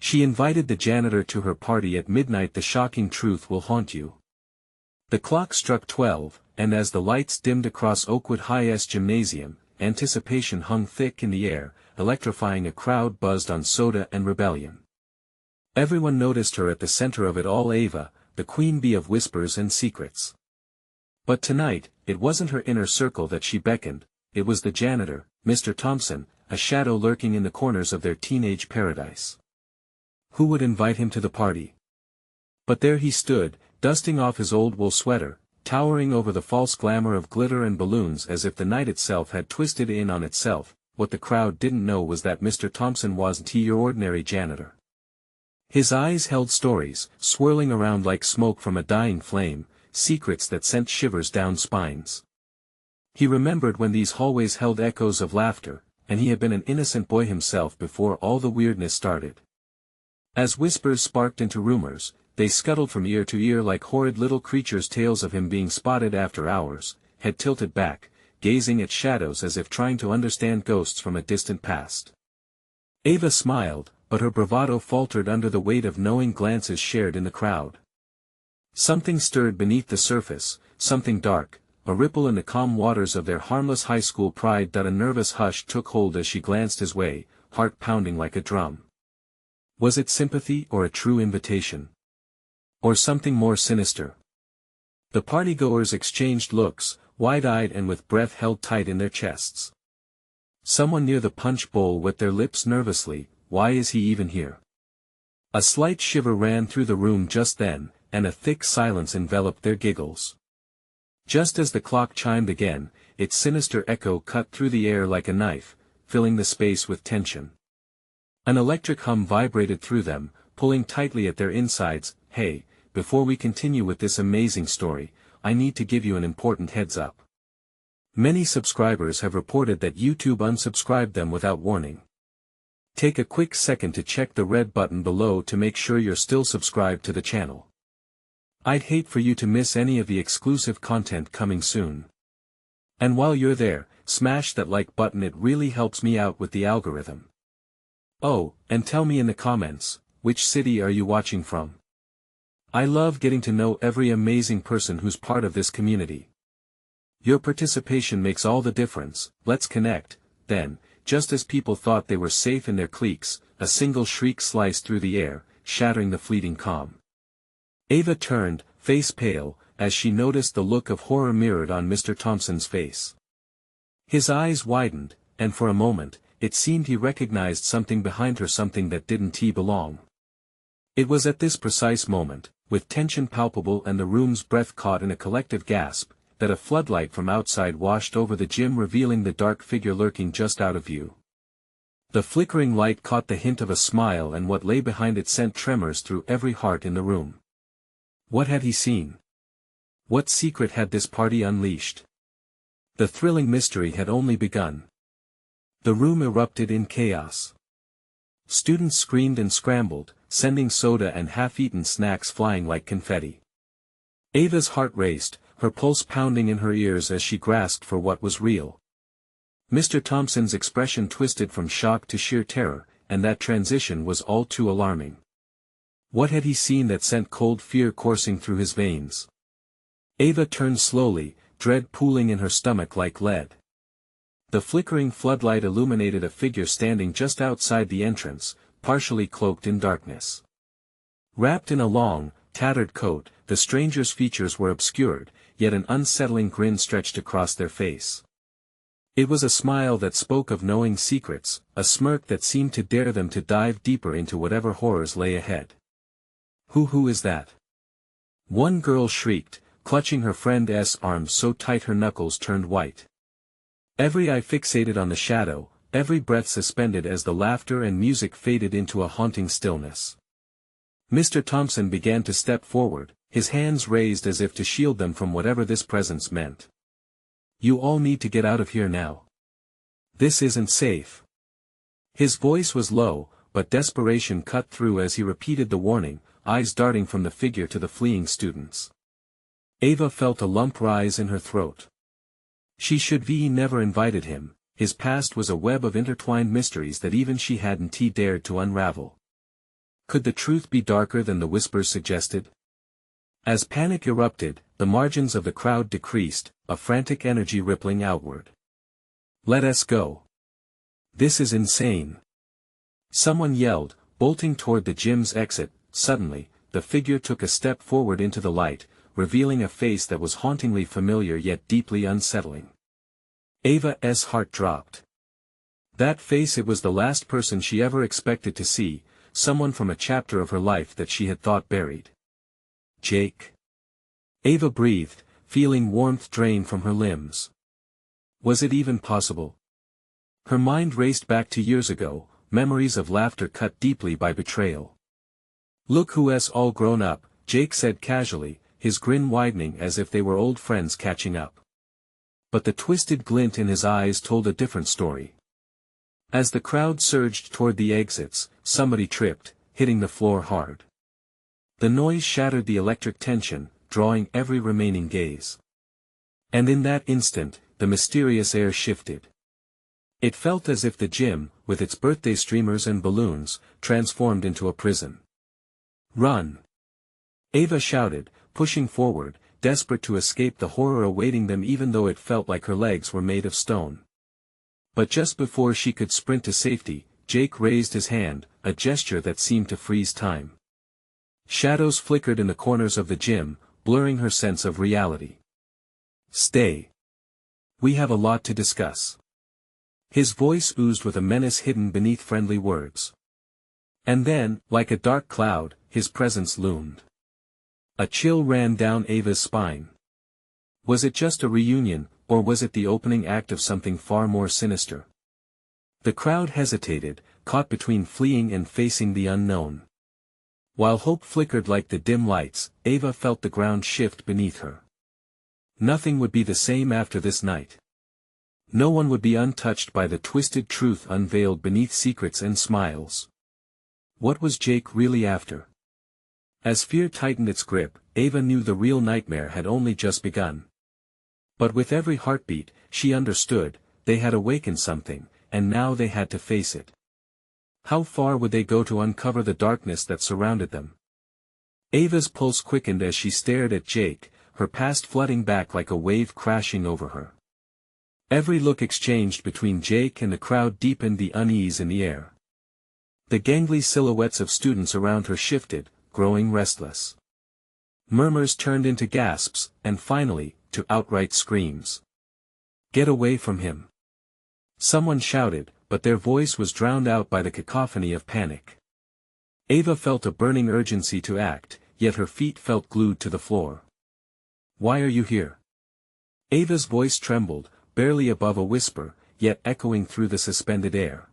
She invited the janitor to her party at midnight. The shocking truth will haunt you. The clock struck 12, and as the lights dimmed across Oakwood High's gymnasium, anticipation hung thick in the air, electrifying. A crowd buzzed on soda and rebellion. Everyone noticed her at the center of it all, Ava, the queen bee of whispers and secrets. But tonight, it wasn't her inner circle that she beckoned, it was the janitor, Mr. Thompson, a shadow lurking in the corners of their teenage paradise. Who would invite him to the party? But there he stood, dusting off his old wool sweater, towering over the false glamour of glitter and balloons as if the night itself had twisted in on itself. What the crowd didn't know was that Mr. Thompson wasn't your ordinary janitor. His eyes held stories, swirling around like smoke from a dying flame, secrets that sent shivers down spines. He remembered when these hallways held echoes of laughter, and he had been an innocent boy himself before all the weirdness started. As whispers sparked into rumors, they scuttled from ear to ear like horrid little creatures. Tales of him being spotted after hours, head tilted back, gazing at shadows as if trying to understand ghosts from a distant past. Ava smiled, but her bravado faltered under the weight of knowing glances shared in the crowd. Something stirred beneath the surface, something dark, a ripple in the calm waters of their harmless high school pride. A nervous hush took hold as she glanced his way, heart pounding like a drum. Was it sympathy or a true invitation? Or something more sinister? The partygoers exchanged looks, wide-eyed and with breath held tight in their chests. Someone near the punch bowl wet their lips nervously. Why is he even here? A slight shiver ran through the room just then, and a thick silence enveloped their giggles. Just as the clock chimed again, its sinister echo cut through the air like a knife, filling the space with tension. An electric hum vibrated through them, pulling tightly at their insides. Hey, before we continue with this amazing story, I need to give you an important heads up. Many subscribers have reported that YouTube unsubscribed them without warning. Take a quick second to check the red button below to make sure you're still subscribed to the channel. I'd hate for you to miss any of the exclusive content coming soon. And while you're there, smash that like button, it really helps me out with the algorithm. Oh, and tell me in the comments, which city are you watching from? I love getting to know every amazing person who's part of this community. Your participation makes all the difference. Let's connect. Then, just as people thought they were safe in their cliques, a single shriek sliced through the air, shattering the fleeting calm. Ava turned, face pale, as she noticed the look of horror mirrored on Mr. Thompson's face. His eyes widened, and for a moment, it seemed he recognized something behind her, something that didn't belong. It was at this precise moment, with tension palpable and the room's breath caught in a collective gasp, that a floodlight from outside washed over the gym, revealing the dark figure lurking just out of view. The flickering light caught the hint of a smile, and what lay behind it sent tremors through every heart in the room. What had he seen? What secret had this party unleashed? The thrilling mystery had only begun. The room erupted in chaos. Students screamed and scrambled, sending soda and half-eaten snacks flying like confetti. Ava's heart raced, her pulse pounding in her ears as she grasped for what was real. Mr. Thompson's expression twisted from shock to sheer terror, and that transition was all too alarming. What had he seen that sent cold fear coursing through his veins? Ava turned slowly, dread pooling in her stomach like lead. The flickering floodlight illuminated a figure standing just outside the entrance, partially cloaked in darkness. Wrapped in a long, tattered coat, the stranger's features were obscured, yet an unsettling grin stretched across their face. It was a smile that spoke of knowing secrets, a smirk that seemed to dare them to dive deeper into whatever horrors lay ahead. Who is that? One girl shrieked, clutching her friend's arms so tight her knuckles turned white. Every eye fixated on the shadow, every breath suspended as the laughter and music faded into a haunting stillness. Mr. Thompson began to step forward, his hands raised as if to shield them from whatever this presence meant. You all need to get out of here now. This isn't safe. His voice was low, but desperation cut through as he repeated the warning, eyes darting from the figure to the fleeing students. Ava felt a lump rise in her throat. She should be never invited him. His past was a web of intertwined mysteries that even she hadn't dared to unravel. Could the truth be darker than the whispers suggested? As panic erupted, the margins of the crowd decreased, a frantic energy rippling outward. "Let us go. This is insane!" Someone yelled, bolting toward the gym's exit. Suddenly, the figure took a step forward into the light, revealing a face that was hauntingly familiar yet deeply unsettling. Ava's heart dropped. That face, it was the last person she ever expected to see, someone from a chapter of her life that she had thought buried. Jake. Ava breathed, feeling warmth drain from her limbs. Was it even possible? Her mind raced back to years ago, memories of laughter cut deeply by betrayal. "Look who's all grown up," Jake said casually, his grin widening as if they were old friends catching up. But the twisted glint in his eyes told a different story. As the crowd surged toward the exits, somebody tripped, hitting the floor hard. The noise shattered the electric tension, drawing every remaining gaze. And in that instant, the mysterious air shifted. It felt as if the gym, with its birthday streamers and balloons, transformed into a prison. "Run!" Ava shouted, pushing forward, desperate to escape the horror awaiting them even though it felt like her legs were made of stone. But just before she could sprint to safety, Jake raised his hand, a gesture that seemed to freeze time. Shadows flickered in the corners of the gym, blurring her sense of reality. "Stay. We have a lot to discuss." His voice oozed with a menace hidden beneath friendly words. And then, like a dark cloud, his presence loomed. A chill ran down Ava's spine. Was it just a reunion, or was it the opening act of something far more sinister? The crowd hesitated, caught between fleeing and facing the unknown. While hope flickered like the dim lights, Ava felt the ground shift beneath her. Nothing would be the same after this night. No one would be untouched by the twisted truth unveiled beneath secrets and smiles. What was Jake really after? As fear tightened its grip, Ava knew the real nightmare had only just begun. But with every heartbeat, she understood, they had awakened something, and now they had to face it. How far would they go to uncover the darkness that surrounded them? Ava's pulse quickened as she stared at Jake, her past flooding back like a wave crashing over her. Every look exchanged between Jake and the crowd deepened the unease in the air. The gangly silhouettes of students around her shifted, growing restless. Murmurs turned into gasps, and finally, to outright screams. "Get away from him!" Someone shouted, but their voice was drowned out by the cacophony of panic. Ava felt a burning urgency to act, yet her feet felt glued to the floor. "Why are you here?" Ava's voice trembled, barely above a whisper, yet echoing through the suspended air.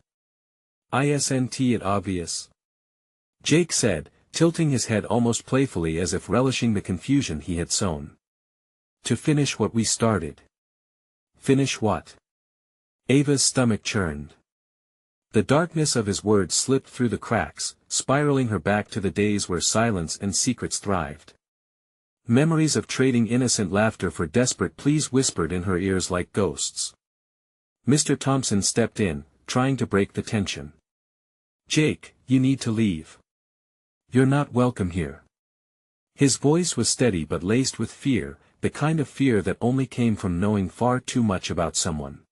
"Isn't it obvious?" Jake said, tilting his head almost playfully as if relishing the confusion he had sown. "To finish what we started." "Finish what?" Ava's stomach churned. The darkness of his words slipped through the cracks, spiraling her back to the days where silence and secrets thrived. Memories of trading innocent laughter for desperate pleas whispered in her ears like ghosts. Mr. Thompson stepped in, trying to break the tension. "Jake, you need to leave. You're not welcome here." His voice was steady but laced with fear, the kind of fear that only came from knowing far too much about someone.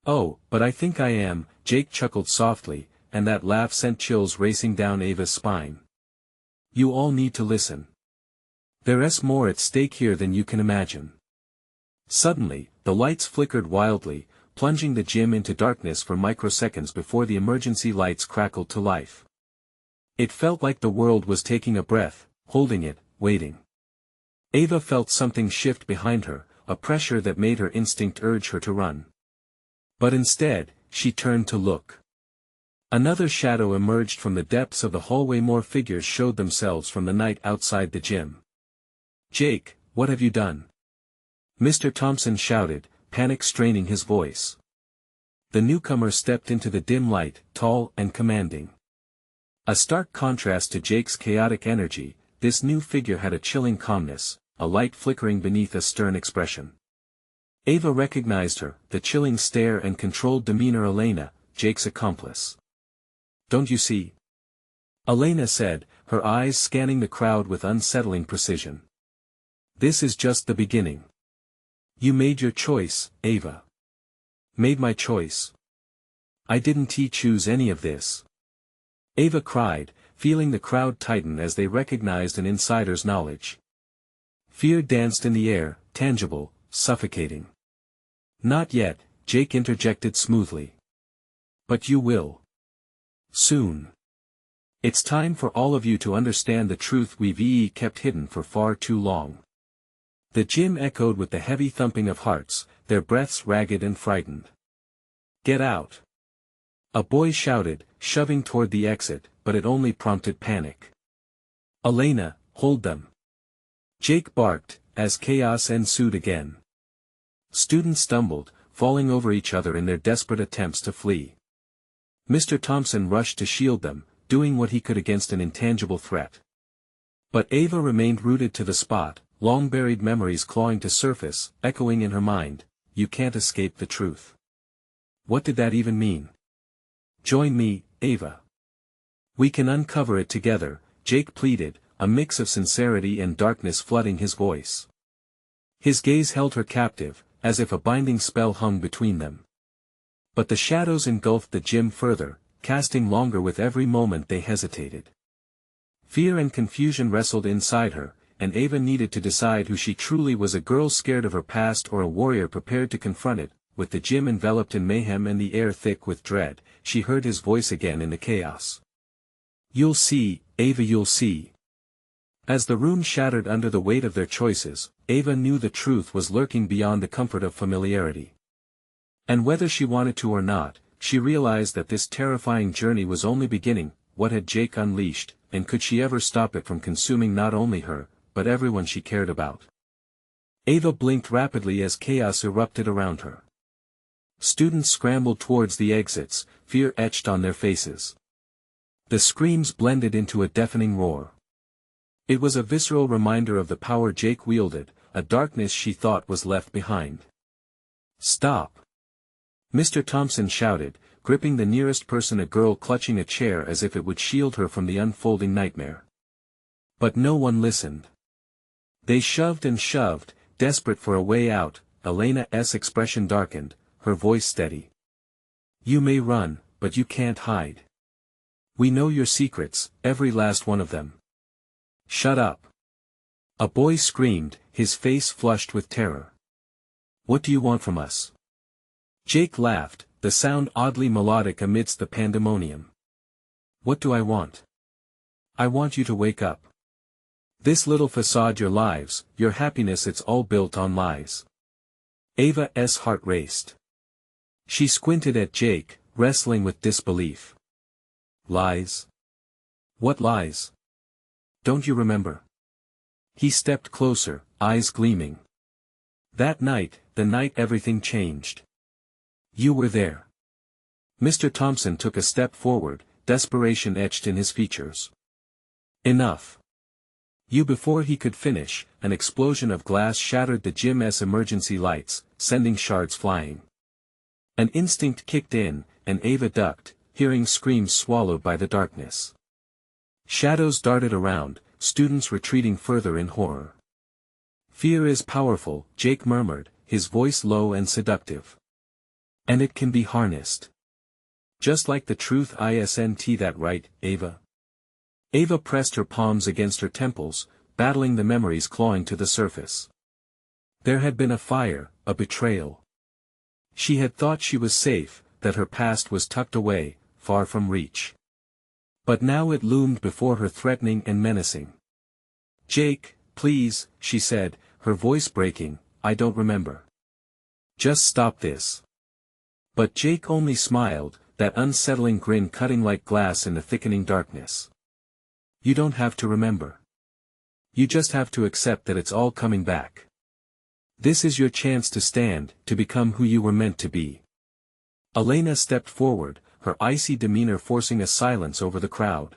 "Oh, but I think I am," Jake chuckled softly, and that laugh sent chills racing down Ava's spine. "You all need to listen. There's more at stake here than you can imagine." Suddenly, the lights flickered wildly, plunging the gym into darkness for microseconds before the emergency lights crackled to life. It felt like the world was taking a breath, holding it, waiting. Ava felt something shift behind her, a pressure that made her instinct urge her to run. But instead, she turned to look. Another shadow emerged from the depths of the hallway. More figures showed themselves from the night outside the gym. "Jake, what have you done?" Mr. Thompson shouted, panic straining his voice. The newcomer stepped into the dim light, tall and commanding. A stark contrast to Jake's chaotic energy, this new figure had a chilling calmness, a light flickering beneath a stern expression. Ava recognized her, the chilling stare and controlled demeanor. Elena, Jake's accomplice. "Don't you see? Elena said, her eyes scanning the crowd with unsettling precision. This is just the beginning. You made your choice, Ava. Made my choice. I didn't choose any of this. Ava cried, feeling the crowd tighten as they recognized an insider's knowledge. Fear danced in the air, tangible, suffocating. Not yet, Jake interjected smoothly. But you will. Soon. It's time for all of you to understand the truth we've kept hidden for far too long. The gym echoed with the heavy thumping of hearts, their breaths ragged and frightened. Get out. A boy shouted, shoving toward the exit, but it only prompted panic. Elena, hold them. Jake barked, as chaos ensued again. Students stumbled, falling over each other in their desperate attempts to flee. Mr. Thompson rushed to shield them, doing what he could against an intangible threat. But Ava remained rooted to the spot, long-buried memories clawing to surface, echoing in her mind, you can't escape the truth. What did that even mean? Join me, Ava. We can uncover it together, Jake pleaded, a mix of sincerity and darkness flooding his voice. His gaze held her captive, as if a binding spell hung between them. But the shadows engulfed the gym further, casting longer with every moment they hesitated. Fear and confusion wrestled inside her, and Ava needed to decide who she truly was, a girl scared of her past or a warrior prepared to confront it. With the gym enveloped in mayhem and the air thick with dread, she heard his voice again in the chaos. You'll see, Ava, you'll see. As the room shattered under the weight of their choices, Ava knew the truth was lurking beyond the comfort of familiarity. And whether she wanted to or not, she realized that this terrifying journey was only beginning. What had Jake unleashed, and could she ever stop it from consuming not only her, but everyone she cared about? Ava blinked rapidly as chaos erupted around her. Students scrambled towards the exits, fear etched on their faces. The screams blended into a deafening roar. It was a visceral reminder of the power Jake wielded, a darkness she thought was left behind. Stop! Mr. Thompson shouted, gripping the nearest person, a girl clutching a chair as if it would shield her from the unfolding nightmare. But no one listened. They shoved and shoved, desperate for a way out. Elena's expression darkened, her voice steady. You may run, but you can't hide. We know your secrets, every last one of them. Shut up. A boy screamed, his face flushed with terror. What do you want from us? Jake laughed, the sound oddly melodic amidst the pandemonium. What do I want? I want you to wake up. This little facade, your lives, your happiness, it's all built on lies. Ava's heart raced. She squinted at Jake, wrestling with disbelief. Lies? What lies? Don't you remember? He stepped closer, eyes gleaming. That night, the night everything changed. You were there. Mr. Thompson took a step forward, desperation etched in his features. Enough. You. Before he could finish, an explosion of glass shattered the gym's emergency lights, sending shards flying. An instinct kicked in, and Ava ducked, hearing screams swallowed by the darkness. Shadows darted around, students retreating further in horror. Fear is powerful, Jake murmured, his voice low and seductive. And it can be harnessed. Just like the truth, isn't that right, Ava? Ava pressed her palms against her temples, battling the memories clawing to the surface. There had been a fire, a betrayal. She had thought she was safe, that her past was tucked away, far from reach. But now it loomed before her, threatening and menacing. Jake, please, she said, her voice breaking, I don't remember. Just stop this. But Jake only smiled, that unsettling grin cutting like glass in the thickening darkness. You don't have to remember. You just have to accept that it's all coming back. This is your chance to stand, to become who you were meant to be. Elena stepped forward, her icy demeanor forcing a silence over the crowd.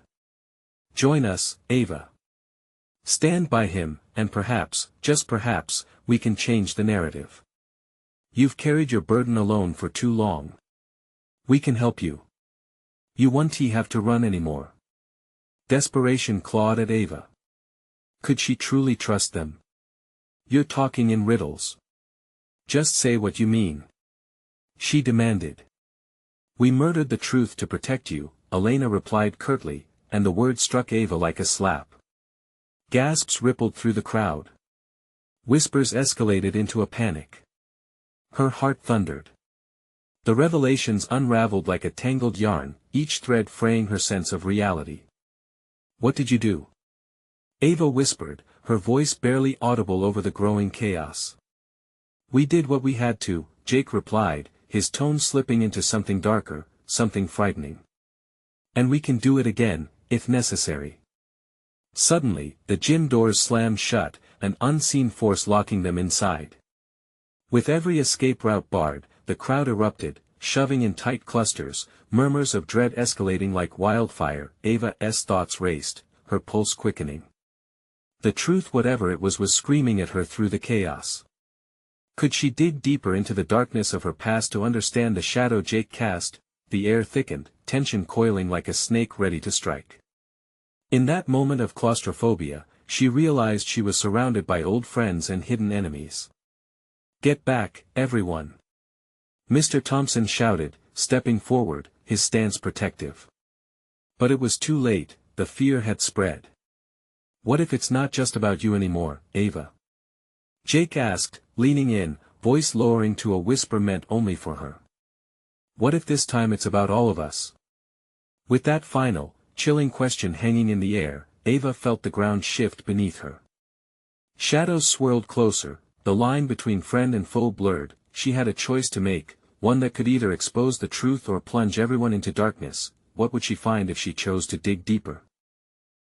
Join us, Ava. Stand by him, and perhaps, just perhaps, we can change the narrative. You've carried your burden alone for too long. We can help you. You won't have to run anymore. Desperation clawed at Ava. Could she truly trust them? You're talking in riddles. Just say what you mean. She demanded. We murdered the truth to protect you, Elena replied curtly, and the word struck Ava like a slap. Gasps rippled through the crowd. Whispers escalated into a panic. Her heart thundered. The revelations unraveled like a tangled yarn, each thread fraying her sense of reality. What did you do? Ava whispered, her voice barely audible over the growing chaos. We did what we had to, Jake replied, his tone slipping into something darker, something frightening. And we can do it again, if necessary. Suddenly, the gym doors slammed shut, an unseen force locking them inside. With every escape route barred, the crowd erupted, shoving in tight clusters, murmurs of dread escalating like wildfire. Ava's thoughts raced, her pulse quickening. The truth, whatever it was screaming at her through the chaos. Could she dig deeper into the darkness of her past to understand the shadow Jake cast? The air thickened, tension coiling like a snake ready to strike. In that moment of claustrophobia, she realized she was surrounded by old friends and hidden enemies. Get back, everyone! Mr. Thompson shouted, stepping forward, his stance protective. But it was too late, the fear had spread. What if it's not just about you anymore, Ava? Jake asked, leaning in, voice lowering to a whisper meant only for her. What if this time it's about all of us? With that final, chilling question hanging in the air, Ava felt the ground shift beneath her. Shadows swirled closer, the line between friend and foe blurred. She had a choice to make, one that could either expose the truth or plunge everyone into darkness. What would she find if she chose to dig deeper?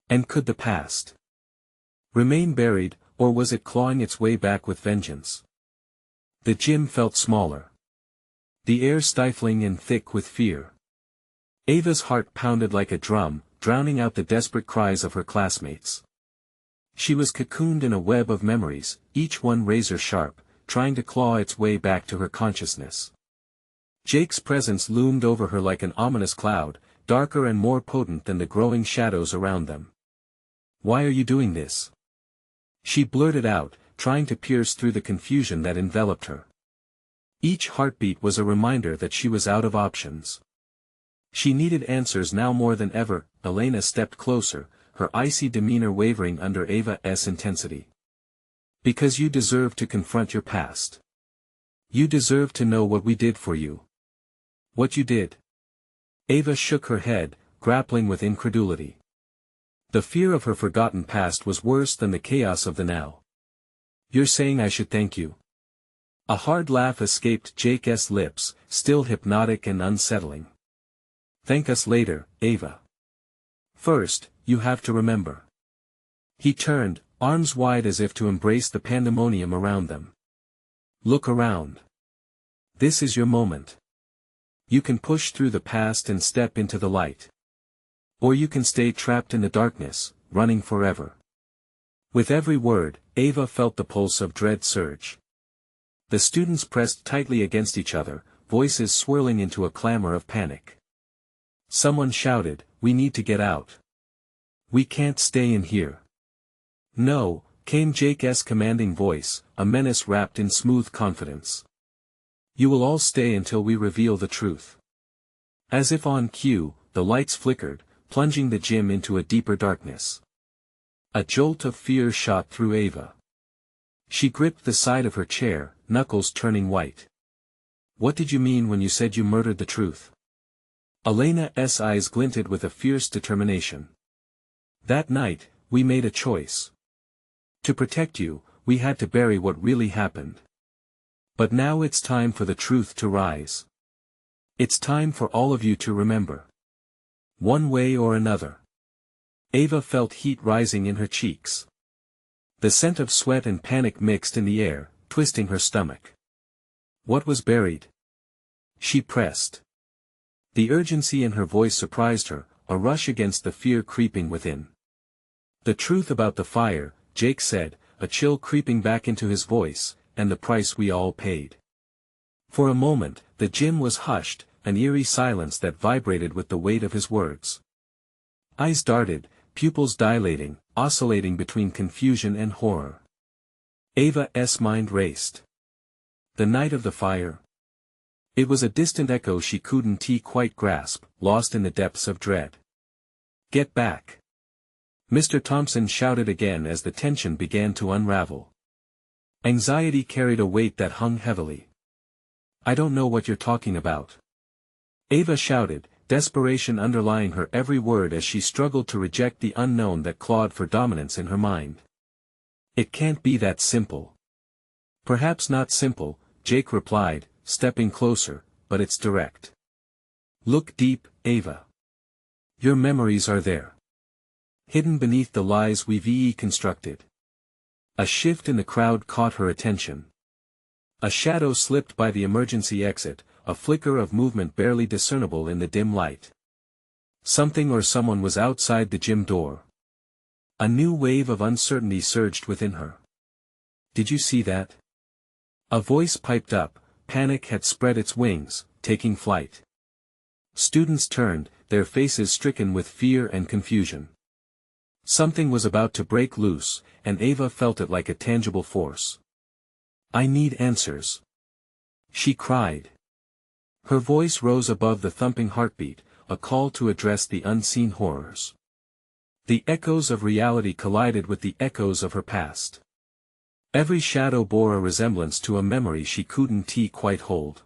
And could the past remain buried, or was it clawing its way back with vengeance? The gym felt smaller. The air stifling and thick with fear. Ava's heart pounded like a drum, drowning out the desperate cries of her classmates. She was cocooned in a web of memories, each one razor-sharp, trying to claw its way back to her consciousness. Jake's presence loomed over her like an ominous cloud, darker and more potent than the growing shadows around them. Why are you doing this? She blurted out, trying to pierce through the confusion that enveloped her. Each heartbeat was a reminder that she was out of options. She needed answers now more than ever. Elena stepped closer, her icy demeanor wavering under Ava's intensity. Because you deserve to confront your past. You deserve to know what we did for you. What you did. Ava shook her head, grappling with incredulity. The fear of her forgotten past was worse than the chaos of the now. You're saying I should thank you? A hard laugh escaped Jake's lips, still hypnotic and unsettling. Thank us later, Ava. First, you have to remember. He turned, arms wide as if to embrace the pandemonium around them. Look around. This is your moment. You can push through the past and step into the light. Or you can stay trapped in the darkness, running forever. With every word, Ava felt the pulse of dread surge. The students pressed tightly against each other, voices swirling into a clamor of panic. Someone shouted, "We need to get out. We can't stay in here." "No," came Jake's commanding voice, a menace wrapped in smooth confidence. "You will all stay until we reveal the truth." As if on cue, the lights flickered, plunging the gym into a deeper darkness. A jolt of fear shot through Ava. She gripped the side of her chair, knuckles turning white. "What did you mean when you said you murdered the truth?" Elena's eyes glinted with a fierce determination. "That night, we made a choice. To protect you, we had to bury what really happened. But now it's time for the truth to rise. It's time for all of you to remember. One way or another." Ava felt heat rising in her cheeks. The scent of sweat and panic mixed in the air, twisting her stomach. What was buried? She pressed. The urgency in her voice surprised her, a rush against the fear creeping within. "The truth about the fire," Jake said, a chill creeping back into his voice, "and the price we all paid." For a moment, the gym was hushed, an eerie silence that vibrated with the weight of his words. Eyes darted, pupils dilating, oscillating between confusion and horror. Ava's mind raced. The night of the fire? It was a distant echo she couldn't quite grasp, lost in the depths of dread. Get back! Mr. Thompson shouted again as the tension began to unravel. Anxiety carried a weight that hung heavily. I don't know what you're talking about. Ava shouted, desperation underlying her every word as she struggled to reject the unknown that clawed for dominance in her mind. It can't be that simple. Perhaps not simple, Jake replied, stepping closer, but it's direct. Look deep, Ava. Your memories are there. Hidden beneath the lies we've constructed. A shift in the crowd caught her attention. A shadow slipped by the emergency exit, a flicker of movement barely discernible in the dim light. Something or someone was outside the gym door. A new wave of uncertainty surged within her. Did you see that? A voice piped up. Panic had spread its wings, taking flight. Students turned, their faces stricken with fear and confusion. Something was about to break loose, and Ava felt it like a tangible force. I need answers. She cried. Her voice rose above the thumping heartbeat, a call to address the unseen horrors. The echoes of reality collided with the echoes of her past. Every shadow bore a resemblance to a memory she couldn't quite hold.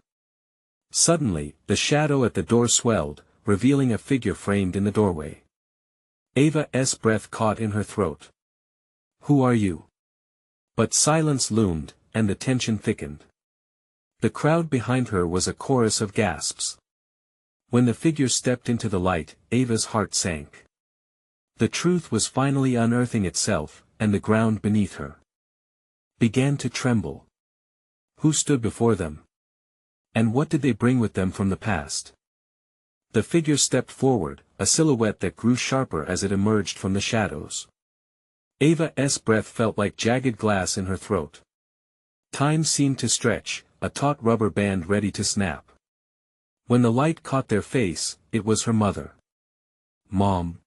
Suddenly, the shadow at the door swelled, revealing a figure framed in the doorway. Ava's breath caught in her throat. Who are you? But silence loomed, and the tension thickened. The crowd behind her was a chorus of gasps. When the figure stepped into the light, Ava's heart sank. The truth was finally unearthing itself, and the ground beneath her began to tremble. Who stood before them? And what did they bring with them from the past? The figure stepped forward, a silhouette that grew sharper as it emerged from the shadows. Ava's breath felt like jagged glass in her throat. Time seemed to stretch, a taut rubber band ready to snap. When the light caught their face, it was her mother. Mom.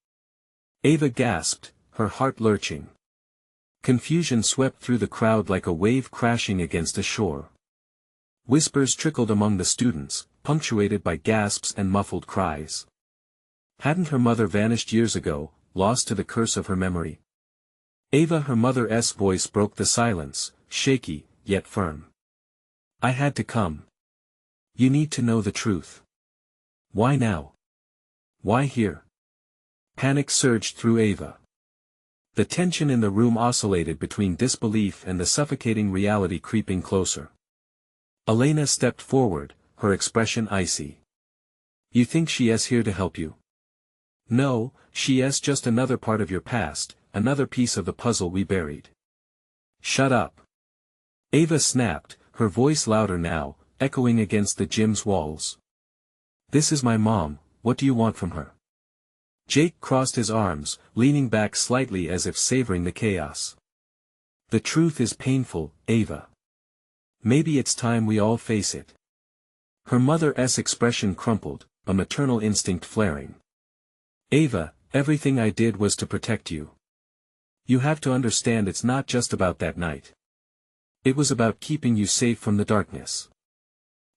Ava gasped, her heart lurching. Confusion swept through the crowd like a wave crashing against a shore. Whispers trickled among the students, punctuated by gasps and muffled cries. Hadn't her mother vanished years ago, lost to the curse of her memory? Her mother's voice broke the silence, shaky, yet firm. I had to come. You need to know the truth. Why now? Why here? Panic surged through Ava. The tension in the room oscillated between disbelief and the suffocating reality creeping closer. Elena stepped forward, her expression icy. You think she is here to help you? No, she is just another part of your past, another piece of the puzzle we buried. Shut up. Ava snapped, her voice louder now, echoing against the gym's walls. This is my mom, what do you want from her? Jake crossed his arms, leaning back slightly as if savoring the chaos. The truth is painful, Ava. Maybe it's time we all face it. Her mother's expression crumpled, a maternal instinct flaring. Ava, everything I did was to protect you. You have to understand it's not just about that night. It was about keeping you safe from the darkness.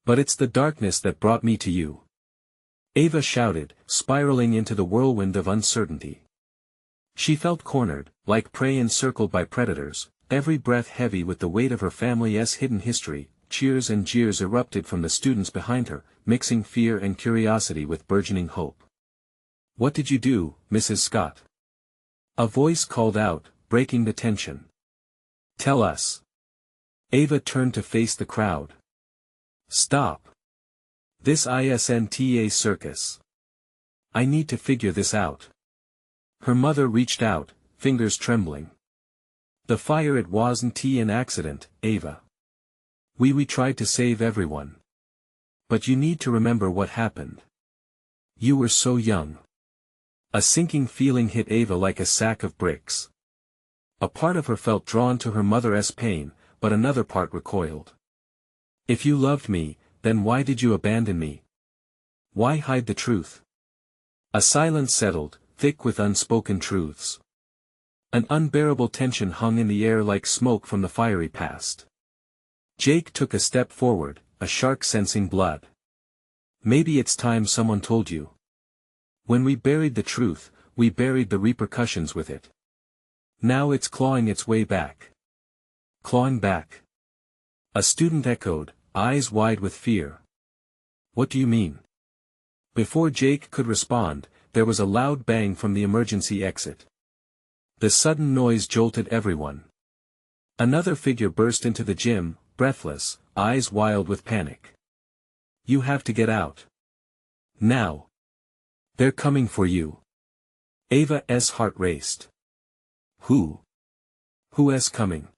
But it's the darkness that brought me to you. Ava shouted, spiraling into the whirlwind of uncertainty. She felt cornered, like prey encircled by predators, every breath heavy with the weight of her family's hidden history. Cheers and jeers erupted from the students behind her, mixing fear and curiosity with burgeoning hope. What did you do, Mrs. Scott? A voice called out, breaking the tension. Tell us. Ava turned to face the crowd. Stop. This isn't a circus. I need to figure this out. Her mother reached out, fingers trembling. The fire, it wasn't an accident, Ava. We tried to save everyone. But you need to remember what happened. You were so young. A sinking feeling hit Ava like a sack of bricks. A part of her felt drawn to her mother's pain, but another part recoiled. If you loved me, then why did you abandon me? Why hide the truth? A silence settled, thick with unspoken truths. An unbearable tension hung in the air like smoke from the fiery past. Jake took a step forward, a shark sensing blood. Maybe it's time someone told you. When we buried the truth, we buried the repercussions with it. Now it's clawing its way back. Clawing back. A student echoed, eyes wide with fear. What do you mean? Before Jake could respond, there was a loud bang from the emergency exit. The sudden noise jolted everyone. Another figure burst into the gym, breathless, eyes wild with panic. You have to get out. Now. They're coming for you. Ava's heart raced. Who? Who's coming?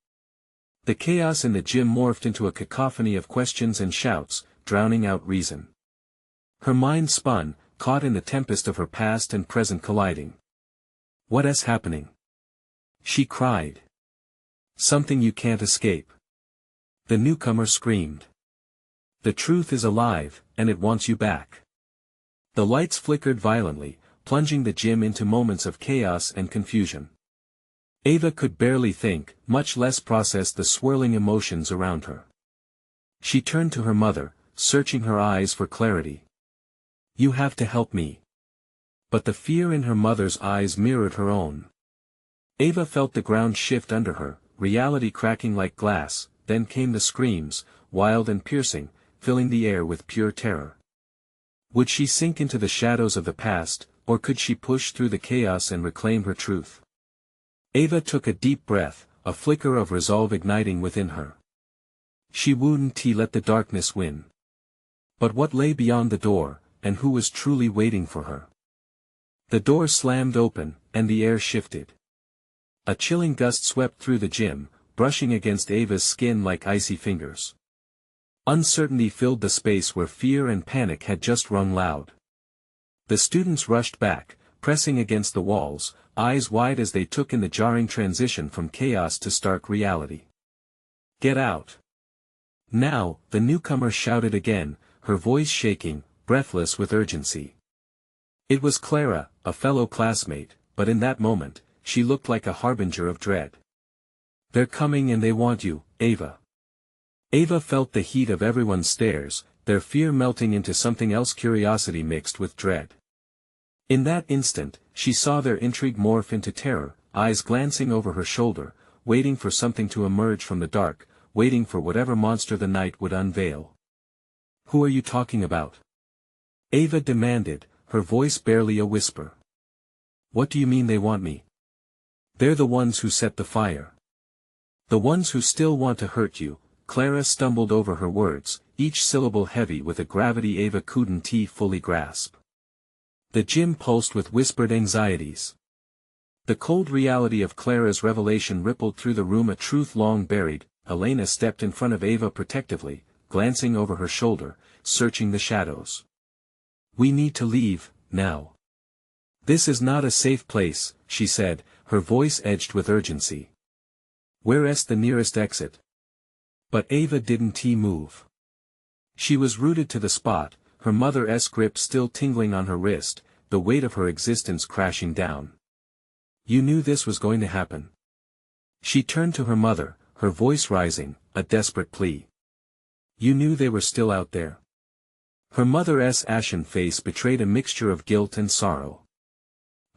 The chaos in the gym morphed into a cacophony of questions and shouts, drowning out reason. Her mind spun, caught in the tempest of her past and present colliding. What's happening? She cried. Something you can't escape. The newcomer screamed. The truth is alive, and it wants you back. The lights flickered violently, plunging the gym into moments of chaos and confusion. Ava could barely think, much less process the swirling emotions around her. She turned to her mother, searching her eyes for clarity. You have to help me. But the fear in her mother's eyes mirrored her own. Ava felt the ground shift under her, reality cracking like glass, then came the screams, wild and piercing, filling the air with pure terror. Would she sink into the shadows of the past, or could she push through the chaos and reclaim her truth? Ava took a deep breath, a flicker of resolve igniting within her. She wouldn't let the darkness win. But what lay beyond the door, and who was truly waiting for her? The door slammed open, and the air shifted. A chilling gust swept through the gym, brushing against Ava's skin like icy fingers. Uncertainty filled the space where fear and panic had just rung loud. The students rushed back, pressing against the walls, eyes wide as they took in the jarring transition from chaos to stark reality. Get out! Now, the newcomer shouted again, her voice shaking, breathless with urgency. It was Clara, a fellow classmate, but in that moment, she looked like a harbinger of dread. They're coming and they want you, Ava. Ava felt the heat of everyone's stares, their fear melting into something else, curiosity mixed with dread. In that instant, she saw their intrigue morph into terror, eyes glancing over her shoulder, waiting for something to emerge from the dark, waiting for whatever monster the night would unveil. Who are you talking about? Ava demanded, her voice barely a whisper. What do you mean they want me? They're the ones who set the fire. The ones who still want to hurt you. Clara stumbled over her words, each syllable heavy with a gravity Ava couldn't fully grasp. The gym pulsed with whispered anxieties. The cold reality of Clara's revelation rippled through the room, a truth long buried. Elena stepped in front of Ava protectively, glancing over her shoulder, searching the shadows. We need to leave, now. This is not a safe place, she said, her voice edged with urgency. Where's the nearest exit? But Ava didn't move. She was rooted to the spot, her mother's grip still tingling on her wrist, the weight of her existence crashing down. You knew this was going to happen. She turned to her mother, her voice rising, a desperate plea. You knew they were still out there. Her mother's ashen face betrayed a mixture of guilt and sorrow.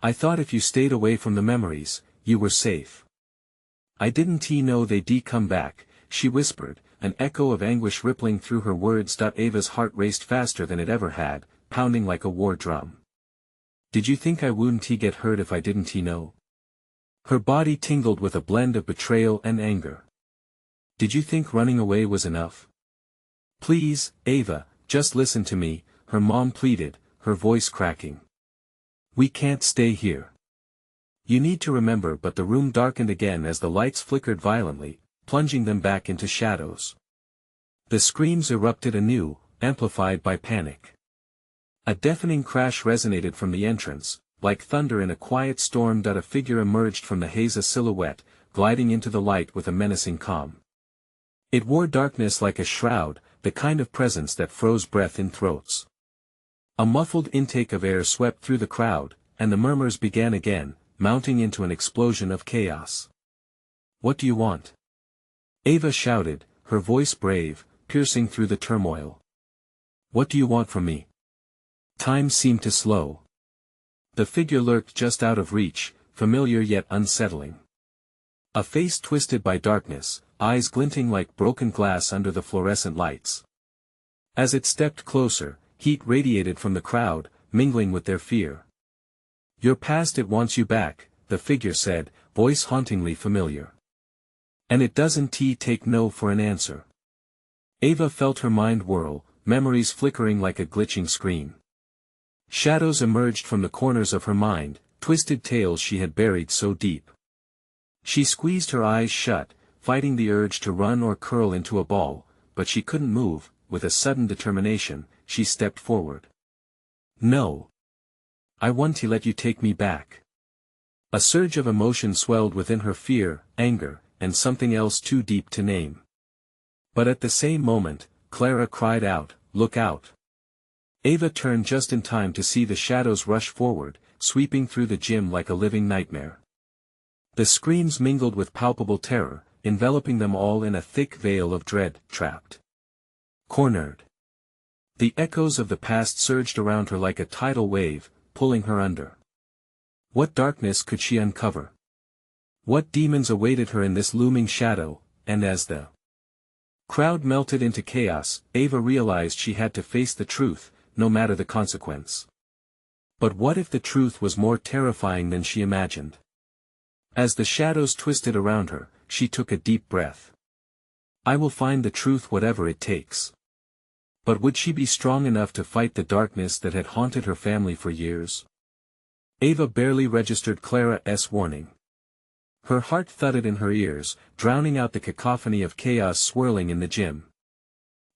I thought if you stayed away from the memories, you were safe. I didn't know they'd come back, she whispered, an echo of anguish rippling through her words. Ava's heart raced faster than it ever had, pounding like a war drum. Did you think I wouldn't get hurt if I didn't know? Her body tingled with a blend of betrayal and anger. Did you think running away was enough? Please, Ava, just listen to me, her mom pleaded, her voice cracking. We can't stay here. You need to remember. But the room darkened again as the lights flickered violently, plunging them back into shadows. The screams erupted anew, amplified by panic. A deafening crash resonated from the entrance, like thunder in a quiet storm. A figure emerged from the haze, a silhouette, gliding into the light with a menacing calm. It wore darkness like a shroud, the kind of presence that froze breath in throats. A muffled intake of air swept through the crowd, and the murmurs began again, mounting into an explosion of chaos. "What do you want?" Ava shouted, her voice brave, piercing through the turmoil. "What do you want from me?" Time seemed to slow. The figure lurked just out of reach, familiar yet unsettling. A face twisted by darkness, eyes glinting like broken glass under the fluorescent lights. As it stepped closer, heat radiated from the crowd, mingling with their fear. "Your past, it wants you back," the figure said, voice hauntingly familiar. "And it doesn't take no for an answer." Ava felt her mind whirl, memories flickering like a glitching screen. Shadows emerged from the corners of her mind, twisted tales she had buried so deep. She squeezed her eyes shut, fighting the urge to run or curl into a ball, but she couldn't move. With a sudden determination, she stepped forward. "No. I want to let you take me back." A surge of emotion swelled within her: fear, anger, and something else too deep to name. But at the same moment, Clara cried out, "Look out!" Ava turned just in time to see the shadows rush forward, sweeping through the gym like a living nightmare. The screams mingled with palpable terror, enveloping them all in a thick veil of dread. Trapped. Cornered. The echoes of the past surged around her like a tidal wave, pulling her under. What darkness could she uncover? What demons awaited her in this looming shadow? And as the crowd melted into chaos, Ava realized she had to face the truth, no matter the consequence. But what if the truth was more terrifying than she imagined? As the shadows twisted around her, she took a deep breath. "I will find the truth whatever it takes." But would she be strong enough to fight the darkness that had haunted her family for years? Ava barely registered Clara's warning. Her heart thudded in her ears, drowning out the cacophony of chaos swirling in the gym.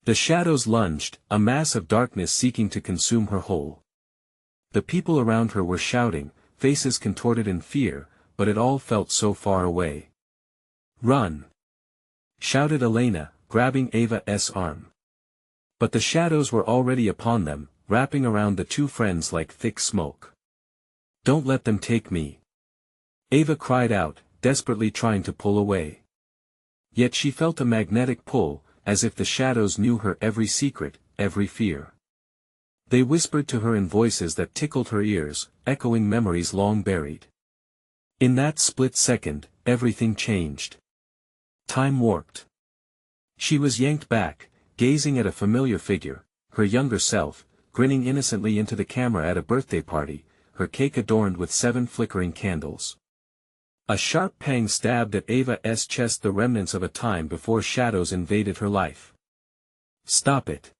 The shadows lunged, a mass of darkness seeking to consume her whole. The people around her were shouting, faces contorted in fear, but it all felt so far away. "Run!" shouted Elena, grabbing Ava's arm. But the shadows were already upon them, wrapping around the two friends like thick smoke. "Don't let them take me!" Ava cried out, desperately trying to pull away. Yet she felt a magnetic pull, as if the shadows knew her every secret, every fear. They whispered to her in voices that tickled her ears, echoing memories long buried. In that split second, everything changed. Time warped. She was yanked back, gazing at a familiar figure, her younger self, grinning innocently into the camera at a birthday party, her cake adorned with 7 flickering candles. A sharp pang stabbed at Ava's chest, the remnants of a time before shadows invaded her life. "Stop it!"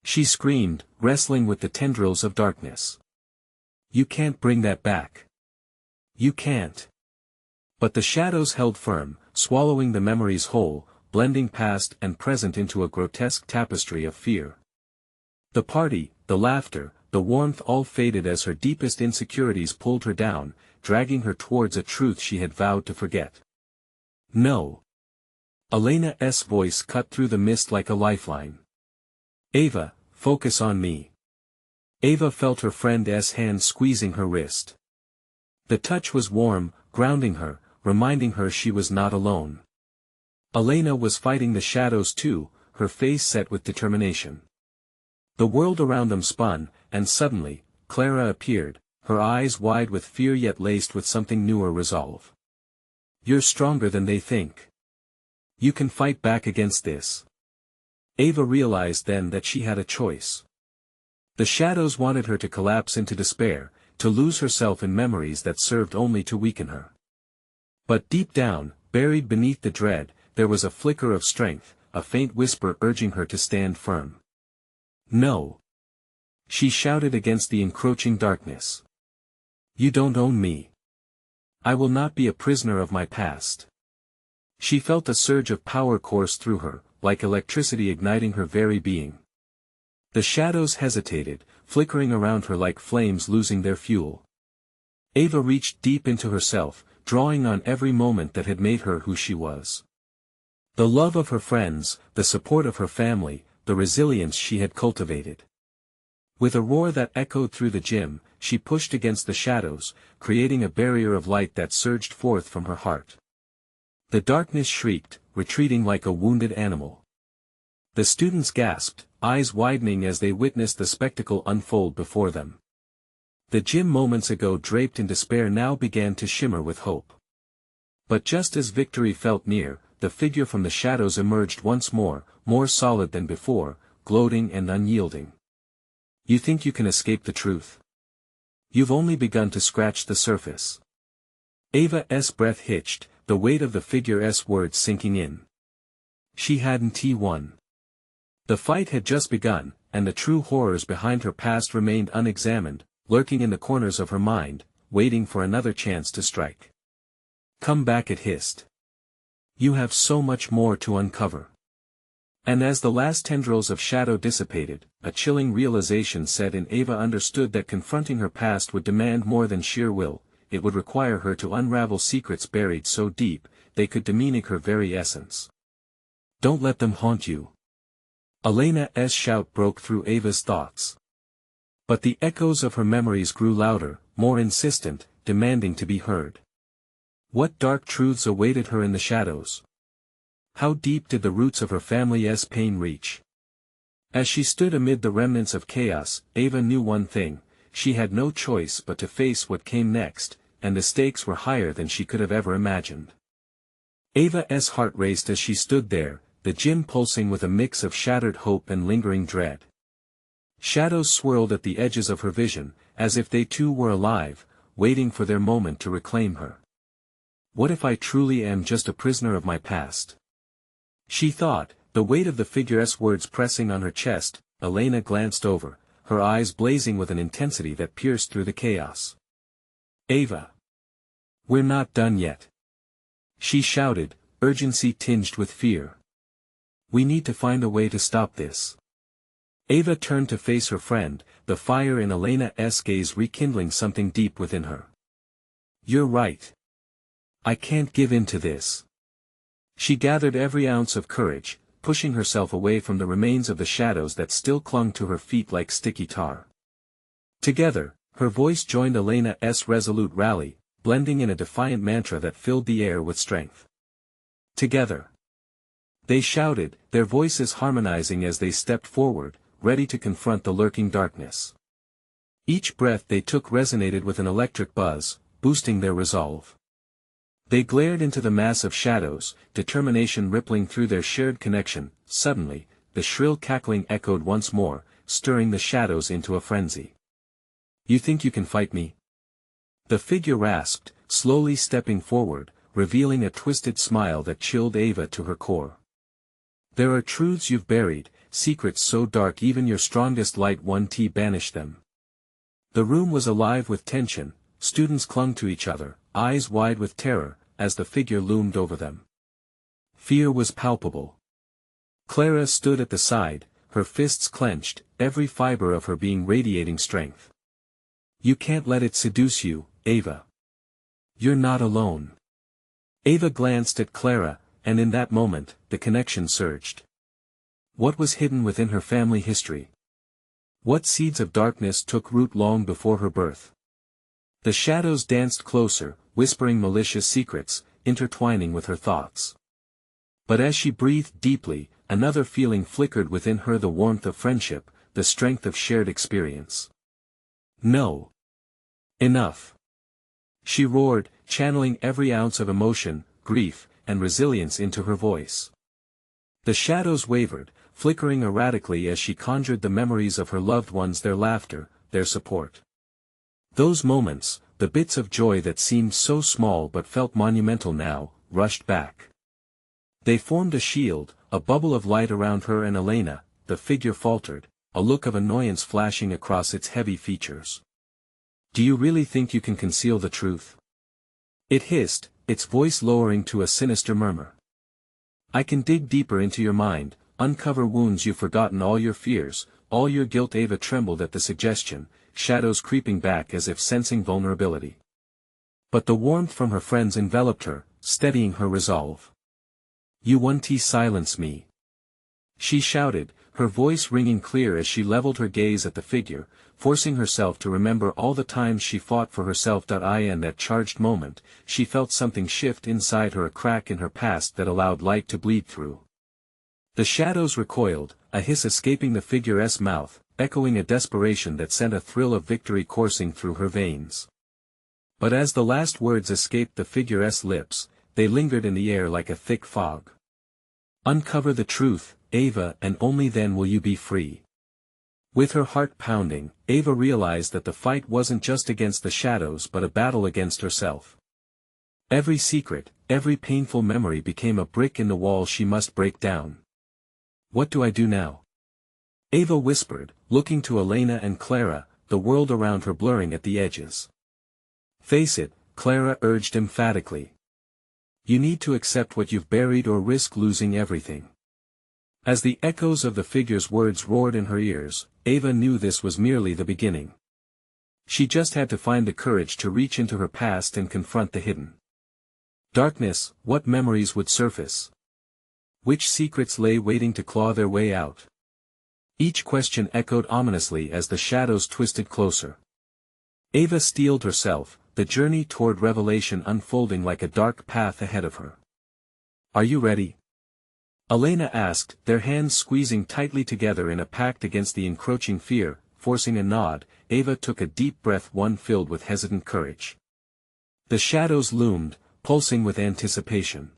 she screamed, wrestling with the tendrils of darkness. "You can't bring that back. You can't." But the shadows held firm, swallowing the memories whole, blending past and present into a grotesque tapestry of fear. The party, the laughter, the warmth all faded as her deepest insecurities pulled her down, dragging her towards a truth she had vowed to forget. "No." Elena's voice cut through the mist like a lifeline. "Ava, focus on me." Ava felt her friend's hand squeezing her wrist. The touch was warm, grounding her, reminding her she was not alone. Elena was fighting the shadows too, her face set with determination. The world around them spun, and suddenly, Clara appeared, her eyes wide with fear yet laced with something newer: resolve. "You're stronger than they think. You can fight back against this." Ava realized then that she had a choice. The shadows wanted her to collapse into despair, to lose herself in memories that served only to weaken her. But deep down, buried beneath the dread, there was a flicker of strength, a faint whisper urging her to stand firm. "No!" she shouted against the encroaching darkness. "You don't own me. I will not be a prisoner of my past." She felt a surge of power course through her, like electricity igniting her very being. The shadows hesitated, flickering around her like flames losing their fuel. Ava reached deep into herself, drawing on every moment that had made her who she was. The love of her friends, the support of her family, the resilience she had cultivated. With a roar that echoed through the gym, she pushed against the shadows, creating a barrier of light that surged forth from her heart. The darkness shrieked, retreating like a wounded animal. The students gasped, eyes widening as they witnessed the spectacle unfold before them. The gym moments ago draped in despair now began to shimmer with hope. But just as victory felt near, the figure from the shadows emerged once more solid than before, gloating and unyielding. You think you can escape the truth? You've only begun to scratch the surface. Ava's breath hitched, the weight of the figure's words sinking in. She hadn't won. The fight had just begun, and the true horrors behind her past remained unexamined, lurking in the corners of her mind, waiting for another chance to strike. Come back, it hissed. You have so much more to uncover. And as the last tendrils of shadow dissipated, a chilling realization set in. Ava understood that confronting her past would demand more than sheer will, it would require her to unravel secrets buried so deep, they could demean her very essence. Don't let them haunt you. Elena's shout broke through Ava's thoughts. But the echoes of her memories grew louder, more insistent, demanding to be heard. What dark truths awaited her in the shadows? How deep did the roots of her family's pain reach? As she stood amid the remnants of chaos, Ava knew one thing: she had no choice but to face what came next, and the stakes were higher than she could have ever imagined. Ava's heart raced as she stood there, the gym pulsing with a mix of shattered hope and lingering dread. Shadows swirled at the edges of her vision, as if they too were alive, waiting for their moment to reclaim her. What if I truly am just a prisoner of my past? She thought, the weight of the figure's words pressing on her chest. Elena glanced over, her eyes blazing with an intensity that pierced through the chaos. Ava! We're not done yet. She shouted, urgency tinged with fear. We need to find a way to stop this. Ava turned to face her friend, the fire in Elena's gaze rekindling something deep within her. You're right. I can't give in to this. She gathered every ounce of courage, pushing herself away from the remains of the shadows that still clung to her feet like sticky tar. Together, her voice joined Elena's resolute rally, blending in a defiant mantra that filled the air with strength. Together. They shouted, their voices harmonizing as they stepped forward, ready to confront the lurking darkness. Each breath they took resonated with an electric buzz, boosting their resolve. They glared into the mass of shadows, determination rippling through their shared connection. Suddenly, the shrill cackling echoed once more, stirring the shadows into a frenzy. You think you can fight me? The figure rasped, slowly stepping forward, revealing a twisted smile that chilled Ava to her core. There are truths you've buried, secrets so dark even your strongest light won't banish them. The room was alive with tension, students clung to each other, eyes wide with terror, as the figure loomed over them. Fear was palpable. Clara stood at the side, her fists clenched, every fiber of her being radiating strength. You can't let it seduce you, Ava. You're not alone. Ava glanced at Clara, and in that moment, the connection surged. What was hidden within her family history? What seeds of darkness took root long before her birth? The shadows danced closer, whispering malicious secrets, intertwining with her thoughts. But as she breathed deeply, another feeling flickered within her, the warmth of friendship, the strength of shared experience. No. Enough. She roared, channeling every ounce of emotion, grief, and resilience into her voice. The shadows wavered, flickering erratically as she conjured the memories of her loved ones, their laughter, their support. Those moments, the bits of joy that seemed so small but felt monumental now, rushed back. They formed a shield, a bubble of light around her and Elena. The figure faltered, a look of annoyance flashing across its heavy features. Do you really think you can conceal the truth? It hissed, its voice lowering to a sinister murmur. I can dig deeper into your mind, uncover wounds you've forgotten, all your fears, all your guilt. Ava trembled at the suggestion, shadows creeping back as if sensing vulnerability. But the warmth from her friends enveloped her, steadying her resolve. You won't silence me. She shouted, her voice ringing clear as she leveled her gaze at the figure, forcing herself to remember all the times she fought for herself. In that charged moment, she felt something shift inside her, a crack in her past that allowed light to bleed through. The shadows recoiled, a hiss escaping the figure's mouth, echoing a desperation that sent a thrill of victory coursing through her veins. But as the last words escaped the figure's lips, they lingered in the air like a thick fog. "Uncover the truth, Ava, and only then will you be free." With her heart pounding, Ava realized that the fight wasn't just against the shadows but a battle against herself. Every secret, every painful memory became a brick in the wall she must break down. "What do I do now?" Ava whispered, looking to Elena and Clara, the world around her blurring at the edges. "Face it," Clara urged emphatically. "You need to accept what you've buried or risk losing everything." As the echoes of the figure's words roared in her ears, Ava knew this was merely the beginning. She just had to find the courage to reach into her past and confront the hidden darkness. What memories would surface? Which secrets lay waiting to claw their way out? Each question echoed ominously as the shadows twisted closer. Ava steeled herself, the journey toward revelation unfolding like a dark path ahead of her. "Are you ready?" Elena asked, their hands squeezing tightly together in a pact against the encroaching fear. Forcing a nod, Ava took a deep breath, one filled with hesitant courage. The shadows loomed, pulsing with anticipation.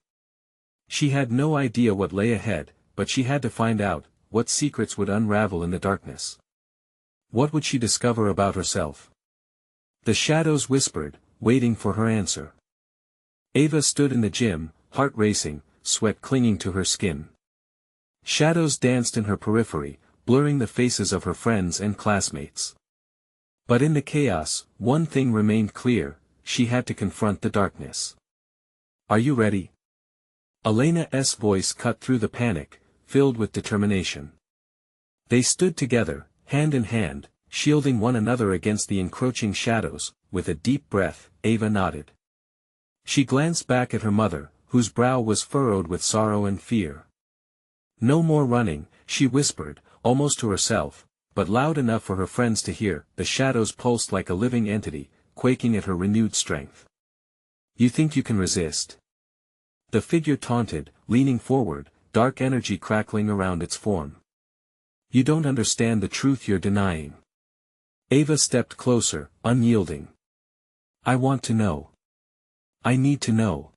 She had no idea what lay ahead, but she had to find out, what secrets would unravel in the darkness. What would she discover about herself? The shadows whispered, waiting for her answer. Ava stood in the gym, heart racing, sweat clinging to her skin. Shadows danced in her periphery, blurring the faces of her friends and classmates. But in the chaos, one thing remained clear: she had to confront the darkness. "Are you ready?" Elena's voice cut through the panic, filled with determination. They stood together, hand in hand, shielding one another against the encroaching shadows. With a deep breath, Ava nodded. She glanced back at her mother, whose brow was furrowed with sorrow and fear. "No more running," she whispered, almost to herself, but loud enough for her friends to hear. The shadows pulsed like a living entity, quaking at her renewed strength. "You think you can resist?" The figure taunted, leaning forward, dark energy crackling around its form. "You don't understand the truth you're denying." Ava stepped closer, unyielding. "I want to know. I need to know."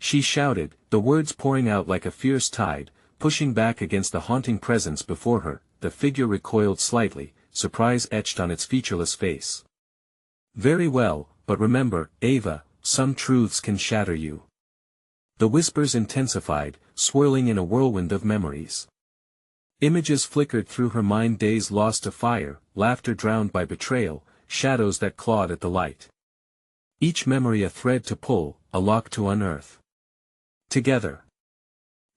She shouted, the words pouring out like a fierce tide, pushing back against the haunting presence before her. The figure recoiled slightly, surprise etched on its featureless face. "Very well, but remember, Ava, some truths can shatter you." The whispers intensified, swirling in a whirlwind of memories. Images flickered through her mind, days lost to fire, laughter drowned by betrayal, shadows that clawed at the light. Each memory a thread to pull, a lock to unearth. "Together!"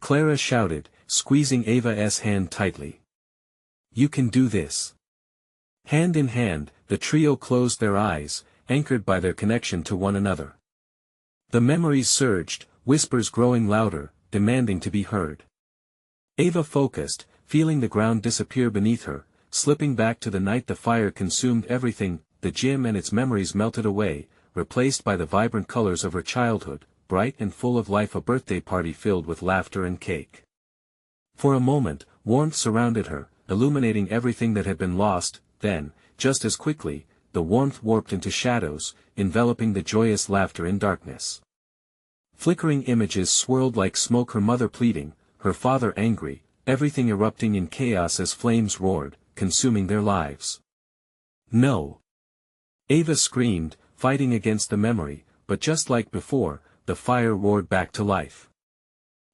Clara shouted, squeezing Ava's hand tightly. "You can do this!" Hand in hand, the trio closed their eyes, anchored by their connection to one another. The memories surged, whispers growing louder, demanding to be heard. Ava focused, feeling the ground disappear beneath her, slipping back to the night the fire consumed everything. The gym and its memories melted away, replaced by the vibrant colors of her childhood, bright and full of life, a birthday party filled with laughter and cake. For a moment, warmth surrounded her, illuminating everything that had been lost. Then, just as quickly, the warmth warped into shadows, enveloping the joyous laughter in darkness. Flickering images swirled like smoke, her mother pleading, her father angry, everything erupting in chaos as flames roared, consuming their lives. "No!" Ava screamed, fighting against the memory, but just like before, the fire roared back to life.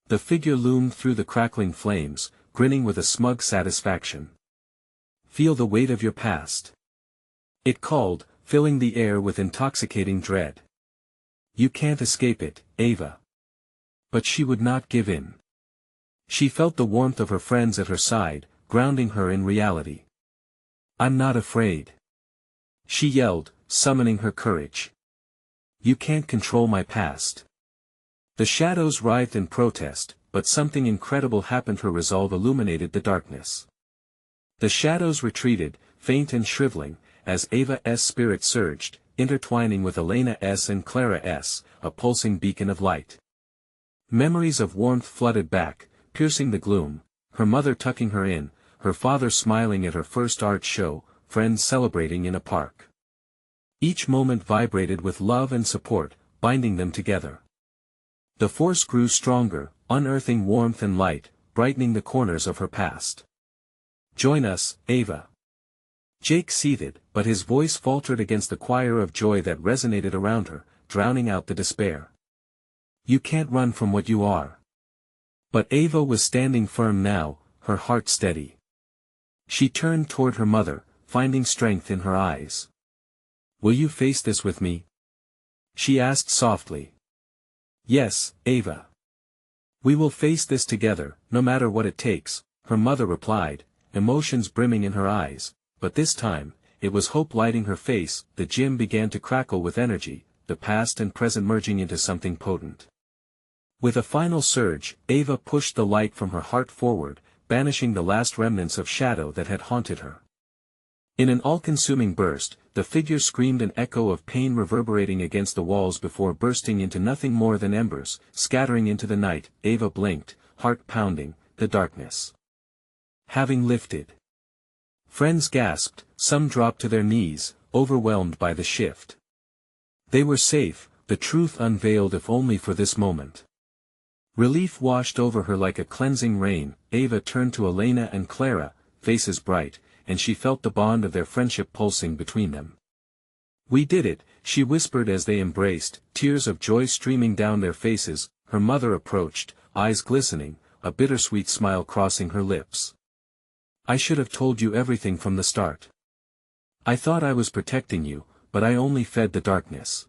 The figure loomed through the crackling flames, grinning with a smug satisfaction. "Feel the weight of your past," it called, filling the air with intoxicating dread. "You can't escape it, Ava." But she would not give in. She felt the warmth of her friends at her side, grounding her in reality. "I'm not afraid," she yelled, summoning her courage. "You can't control my past." The shadows writhed in protest, but something incredible happened. Her resolve illuminated the darkness. The shadows retreated, faint and shriveling, as Ava's spirit surged, intertwining with Elena's and Clara's, a pulsing beacon of light. Memories of warmth flooded back, piercing the gloom, her mother tucking her in, her father smiling at her first art show, friends celebrating in a park. Each moment vibrated with love and support, binding them together. The force grew stronger, unearthing warmth and light, brightening the corners of her past. "Join us, Ava." Jake seethed, but his voice faltered against the choir of joy that resonated around her, drowning out the despair. "You can't run from what you are." But Ava was standing firm now, her heart steady. She turned toward her mother, finding strength in her eyes. "Will you face this with me?" she asked softly. "Yes, Ava. We will face this together, no matter what it takes," her mother replied, emotions brimming in her eyes, but this time, it was hope lighting her face. The gym began to crackle with energy, the past and present merging into something potent. With a final surge, Ava pushed the light from her heart forward, banishing the last remnants of shadow that had haunted her. In an all-consuming burst, the figure screamed, an echo of pain reverberating against the walls before bursting into nothing more than embers, scattering into the night. Ava blinked, heart pounding, the darkness having lifted. Friends gasped, some dropped to their knees, overwhelmed by the shift. They were safe, the truth unveiled, if only for this moment. Relief washed over her like a cleansing rain. Ava turned to Elena and Clara, faces bright, and she felt the bond of their friendship pulsing between them. "We did it," she whispered as they embraced, tears of joy streaming down their faces. Her mother approached, eyes glistening, a bittersweet smile crossing her lips. "I should have told you everything from the start. I thought I was protecting you, but I only fed the darkness.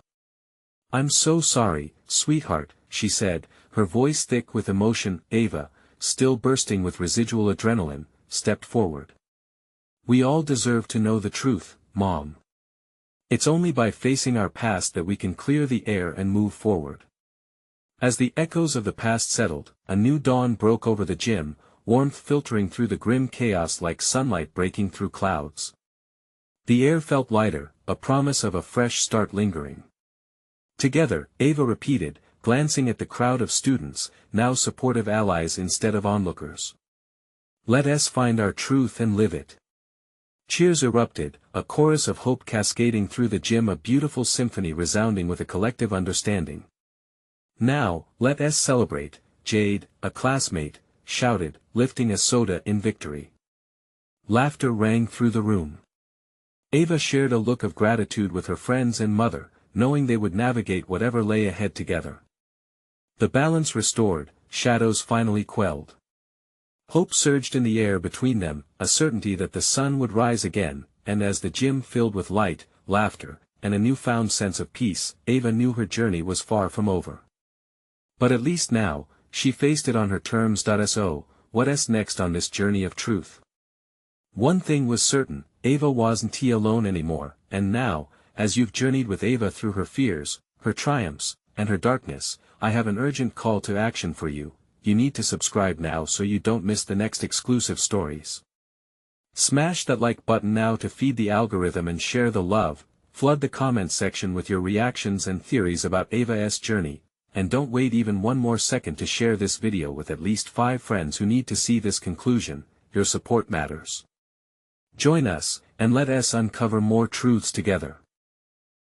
I'm so sorry, sweetheart," she said, her voice thick with emotion. Ava, still bursting with residual adrenaline, stepped forward. "We all deserve to know the truth, Mom. It's only by facing our past that we can clear the air and move forward." As the echoes of the past settled, a new dawn broke over the gym, warmth filtering through the grim chaos like sunlight breaking through clouds. The air felt lighter, a promise of a fresh start lingering. "Together," Ava repeated, glancing at the crowd of students, now supportive allies instead of onlookers. "Let us find our truth and live it." Cheers erupted, a chorus of hope cascading through the gym, a beautiful symphony resounding with a collective understanding. "Now, let us celebrate," Jade, a classmate, shouted, lifting a soda in victory. Laughter rang through the room. Ava shared a look of gratitude with her friends and mother, knowing they would navigate whatever lay ahead together. The balance restored, shadows finally quelled. Hope surged in the air between them, a certainty that the sun would rise again, and as the gym filled with light, laughter, and a newfound sense of peace, Ava knew her journey was far from over. But at least now, she faced it on her terms. So, what's next on this journey of truth? One thing was certain, Ava wasn't alone anymore, and now, as you've journeyed with Ava through her fears, her triumphs, and her darkness, I have an urgent call to action for you. You need to subscribe now so you don't miss the next exclusive stories. Smash that like button now to feed the algorithm and share the love. Flood the comments section with your reactions and theories about Ava's journey, and don't wait even one more second to share this video with at least 5 friends who need to see this conclusion. Your support matters. Join us, and let us uncover more truths together.